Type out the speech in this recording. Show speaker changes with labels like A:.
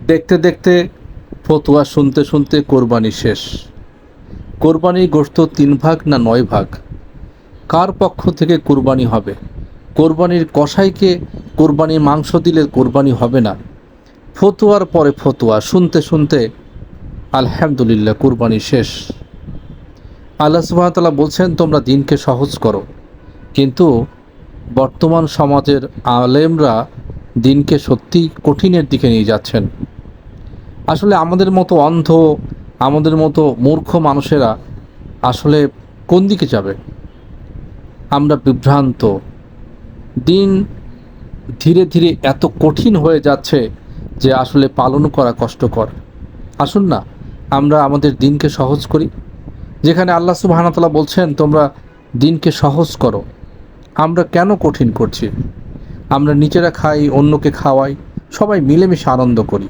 A: দেখতে দেখতে ফতোয়া শুনতে শুনতে কোরবানি শেষ। কোরবানির গোশত 3 ভাগ না 9 ভাগ, কার পক্ষ থেকে কোরবানি হবে? কোরবানির কসাইকে কোরবানির মাংস দিলে কোরবানি হবে না। ফতোয়ার পরে ফতোয়া শুনতে শুনতে আলহামদুলিল্লাহ কোরবানি শেষ। আল্লাহ সুবহানাহু ওয়া তাআলা বলছেন তোমরা দিনকে সহজ করো, কিন্তু বর্তমান সমাজের আলেমরা দিনকে সত্যি কঠিনের দিকে নিয়ে যাচ্ছেন। আসলে আমাদের মতো অন্ধ, আমাদের মতো মূর্খ মানুষেরা আসলে কোন দিকে যাবে? আমরা বিভ্রান্ত। দিন ধীরে ধীরে এত কঠিন হয়ে যাচ্ছে যে আসলে পালন করা কষ্টকর। আসুন না আমরা আমাদের দিনকে সহজ করি। যেখানে আল্লাহ সুবহানাহু ওয়া তাআলা বলছেন তোমরা দিনকে সহজ করো, আমরা কেন কঠিন করছি? আমরা নিজেরা খাই, অন্যকে খাওয়াই, সবাই মিলেমিশে আনন্দ করি।